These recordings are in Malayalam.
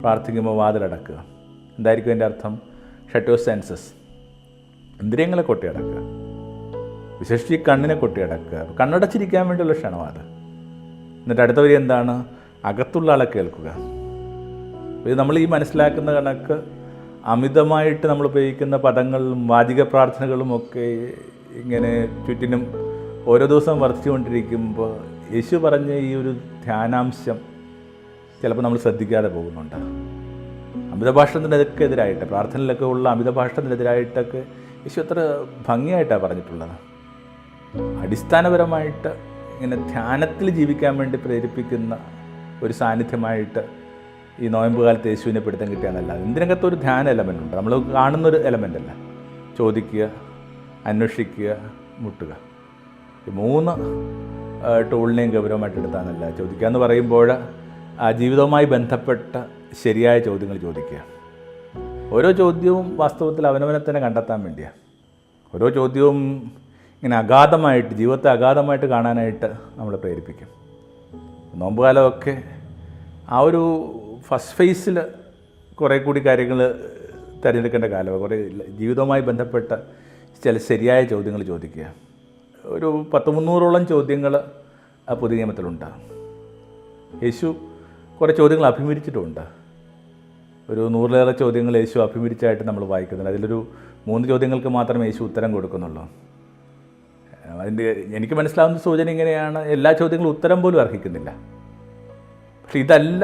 പ്രാർത്ഥിക്കുമ്പോൾ വാതിലടക്കുക. എന്തായിരിക്കും അതിൻ്റെ അർത്ഥം? Shut your census. ഇന്ദ്രിയങ്ങളെ കൊട്ടിയടക്കുക, വിശേഷിച്ച് ഈ കണ്ണിനെ കൊട്ടിയടക്കുക. കണ്ണടച്ചിരിക്കാൻ വേണ്ടിയുള്ള ക്ഷണമാണ് അത്. എന്നിട്ട് അടുത്ത വരി എന്താണ്? അകത്തുള്ള ആളെ കേൾക്കുക. ഇത് നമ്മൾ ഈ മനസ്സിലാക്കുന്ന കണക്ക് അമിതമായിട്ട് നമ്മൾ ഉപയോഗിക്കുന്ന പദങ്ങളും വാചിക പ്രാർത്ഥനകളും ഒക്കെ ഇങ്ങനെ ചുറ്റിനും ഓരോ ദിവസം വർദ്ധിച്ചുകൊണ്ടിരിക്കുമ്പോൾ യേശു പറഞ്ഞ ഈ ഒരു ധ്യാനാംശം ചിലപ്പോൾ നമ്മൾ ശ്രദ്ധിക്കാതെ പോകുന്നുണ്ട്. അമിതഭാഷണത്തിനൊക്കെ എതിരായിട്ട്, പ്രാർത്ഥനയിലൊക്കെ ഉള്ള അമിതഭാഷണത്തിനെതിരായിട്ടൊക്കെ യേശു അത്ര ഭംഗിയായിട്ടാണ് പറഞ്ഞിട്ടുള്ളത്. അടിസ്ഥാനപരമായിട്ട് ഇങ്ങനെ ധ്യാനത്തിൽ ജീവിക്കാൻ വേണ്ടി പ്രേരിപ്പിക്കുന്ന ഒരു സാന്നിധ്യമായിട്ട് ഈ നോയമ്പ് കാലത്ത് യേശുവിനെ പിടുത്തം കിട്ടിയാന്നല്ല. ഇതിനകത്ത് ഒരു ധ്യാന എലമെൻ്റ് ഉണ്ട്. നമ്മൾ കാണുന്നൊരു എലമെൻ്റ് അല്ല. ചോദിക്കുക, അന്വേഷിക്കുക, മുട്ടുക. ഈ 3 ടൂളിനെയും ഗൗരവമായിട്ട് എടുത്താന്നല്ല. ചോദിക്കുക എന്ന് പറയുമ്പോൾ ആ ജീവിതവുമായി ബന്ധപ്പെട്ട ശരിയായ ചോദ്യങ്ങൾ ചോദിക്കുക. ഓരോ ചോദ്യവും വാസ്തവത്തിൽ അവനവനെ തന്നെ കണ്ടെത്താൻ വേണ്ടിയാണ്. ഓരോ ചോദ്യവും ഇങ്ങനെ അഗാധമായിട്ട്, ജീവിതത്തെ അഗാധമായിട്ട് കാണാനായിട്ട് നമ്മളെ പ്രേരിപ്പിക്കും. നോമ്പുകാലമൊക്കെ ആ ഒരു ഫസ്റ്റ് ഫേസിൽ കുറേ കൂടി കാര്യങ്ങൾ തിരഞ്ഞെടുക്കേണ്ട കാലമാണ്. കുറേ ജീവിതവുമായി ബന്ധപ്പെട്ട ചില ശരിയായ ചോദ്യങ്ങൾ ചോദിക്കുക. ഒരു 100-300ഓളം ചോദ്യങ്ങൾ ആ പുതിയ നിയമത്തിലുണ്ട്. യേശു കുറേ ചോദ്യങ്ങൾ അഭിമുഖിച്ചിട്ടുമുണ്ട്. ഒരു 100-ലേറെ ചോദ്യങ്ങൾ യേശു അഭിമുഖിച്ചായിട്ട് നമ്മൾ വായിക്കുന്നുണ്ട്. അതിലൊരു 3 ചോദ്യങ്ങൾക്ക് മാത്രമേ യേശു ഉത്തരം കൊടുക്കുന്നുള്ളൂ. അതിൻ്റെ എനിക്ക് മനസ്സിലാവുന്ന സൂചന ഇങ്ങനെയാണ്: എല്ലാ ചോദ്യങ്ങളും ഉത്തരം പോലും അർഹിക്കുന്നില്ല. പക്ഷെ ഇതല്ല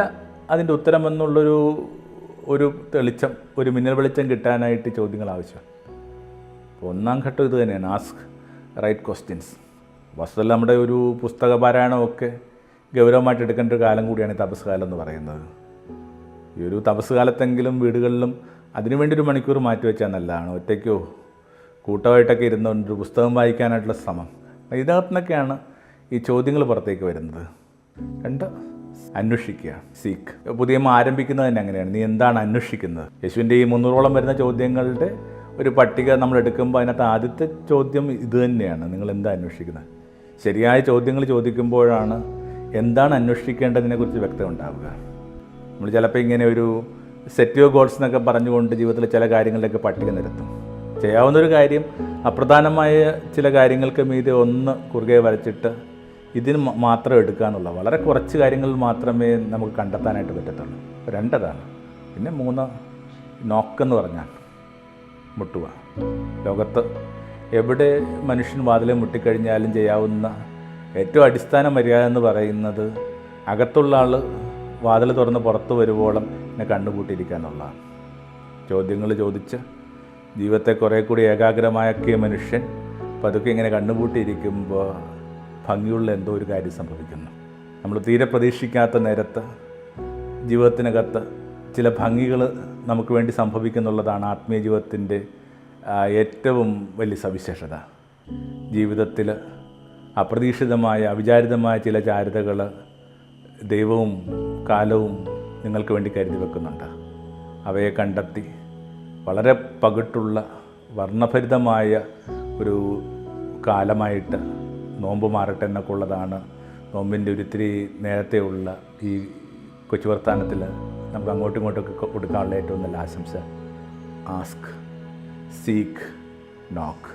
അതിൻ്റെ ഉത്തരം എന്നുള്ളൊരു തെളിച്ചം, ഒരു മിന്നൽ വെളിച്ചം കിട്ടാനായിട്ട് ചോദ്യങ്ങൾ ആവശ്യം. അപ്പോൾ 1-ാം ഘട്ടം ഇത് തന്നെയാണ്: ആസ്ക് റൈറ്റ് ക്വസ്റ്റ്യൻസ്. വസ്തുതല്ല നമ്മുടെ ഒരു പുസ്തക പാരായണമൊക്കെ ഗൗരവമായിട്ട് എടുക്കേണ്ട ഒരു കാലം കൂടിയാണ് ഈ തപസ് കാലം എന്ന് പറയുന്നത്. ഈ ഒരു തപസ് കാലത്തെങ്കിലും വീടുകളിലും അതിനുവേണ്ടി ഒരു മണിക്കൂർ മാറ്റിവെച്ചാൽ നല്ലതാണ്. ഒറ്റയ്ക്കോ കൂട്ടമായിട്ടൊക്കെ ഇരുന്നുകൊണ്ട് ഒരു പുസ്തകം വായിക്കാനായിട്ടുള്ള ശ്രമം. ഇതിനകത്തു നിന്നൊക്കെയാണ് ഈ ചോദ്യങ്ങൾ പുറത്തേക്ക് വരുന്നത്. 2, അന്വേഷിക്കുക, സീക്ക്. പുതിയ ആരംഭിക്കുന്നത് തന്നെ അങ്ങനെയാണ്. നീ എന്താണ് അന്വേഷിക്കുന്നത്? യേശുവിൻ്റെ ഈ 300ഓളം വരുന്ന ചോദ്യങ്ങളുടെ ഒരു പട്ടിക നമ്മൾ എടുക്കുമ്പോൾ അതിനകത്ത് ആദ്യത്തെ ചോദ്യം ഇത് തന്നെയാണ്: നിങ്ങൾ എന്താ അന്വേഷിക്കുന്നത്? ശരിയായ ചോദ്യങ്ങൾ ചോദിക്കുമ്പോഴാണ് എന്താണ് അന്വേഷിക്കേണ്ടതിനെക്കുറിച്ച് വ്യക്തത ഉണ്ടാവുക. നമ്മൾ ചിലപ്പോൾ ഇങ്ങനെ ഒരു സെറ്റ് യുവർ ഗോൾസ് എന്നൊക്കെ പറഞ്ഞുകൊണ്ട് ജീവിതത്തിൽ ചില കാര്യങ്ങളിലൊക്കെ പട്ടിക നിരത്തും. ചെയ്യാവുന്നൊരു കാര്യം അപ്രധാനമായ ചില കാര്യങ്ങൾക്ക് മീതെ ഒന്ന് കുറുകെ വരച്ചിട്ട് ഇതിന് മാത്രം എടുക്കുക എന്നുള്ള വളരെ കുറച്ച് കാര്യങ്ങളിൽ മാത്രമേ നമുക്ക് കണ്ടെത്താനായിട്ട് പറ്റത്തുള്ളൂ. 2 അതാണ്. പിന്നെ 3, നോക്കെന്ന് പറഞ്ഞാൽ മുട്ടുക. ലോകത്ത് എവിടെ മനുഷ്യൻ വാതിലെ മുട്ടിക്കഴിഞ്ഞാലും ചെയ്യാവുന്ന ഏറ്റവും അടിസ്ഥാന മര്യാദ എന്ന് പറയുന്നത് അകത്തുള്ള ആൾ വാതിൽ തുറന്ന് പുറത്ത് വരുവോളം എന്നെ കണ്ണുകൂട്ടിയിരിക്കുക എന്നുള്ളതാണ്. ചോദ്യങ്ങൾ ചോദിച്ച് ജീവിതത്തെ കുറേ കൂടി ഏകാഗ്രമാക്കിയ മനുഷ്യൻ പതുക്കെ ഇങ്ങനെ കണ്ണുകൂട്ടിയിരിക്കുമ്പോൾ ഭംഗിയുള്ള എന്തോ ഒരു കാര്യം സംഭവിക്കുന്നു. നമ്മൾ തീരെ പ്രതീക്ഷിക്കാത്ത നേരത്ത് ജീവിതത്തിനകത്ത് ചില ഭംഗികൾ നമുക്ക് വേണ്ടി സംഭവിക്കുന്നുള്ളതാണ് ആത്മീയ ജീവിതത്തിൻ്റെ ഏറ്റവും വലിയ സവിശേഷത. ജീവിതത്തിൽ അപ്രതീക്ഷിതമായ, അവിചാരിതമായ ചില ചാരുതകൾ ദൈവവും കാലവും നിങ്ങൾക്ക് വേണ്ടി കരുതി വെക്കുന്നുണ്ട്. അവയെ കണ്ടെത്തി വളരെ പകിട്ടുള്ള വർണ്ണഭരിതമായ ഒരു കാലമായിട്ട് നോമ്പ് മാറട്ടെ എന്നൊക്കെ ഉള്ളതാണ് നോമ്പിൻ്റെ ഒരിത്തിരി നേരത്തെയുള്ള ഈ കൊച്ചു വർത്താനത്തിൽ നമുക്ക് അങ്ങോട്ടും ഇങ്ങോട്ടൊക്കെ കൊടുക്കാനുള്ള ഏറ്റവും നല്ല ആശംസ. ആസ്ക്, സീക്ക്, നോക്ക്.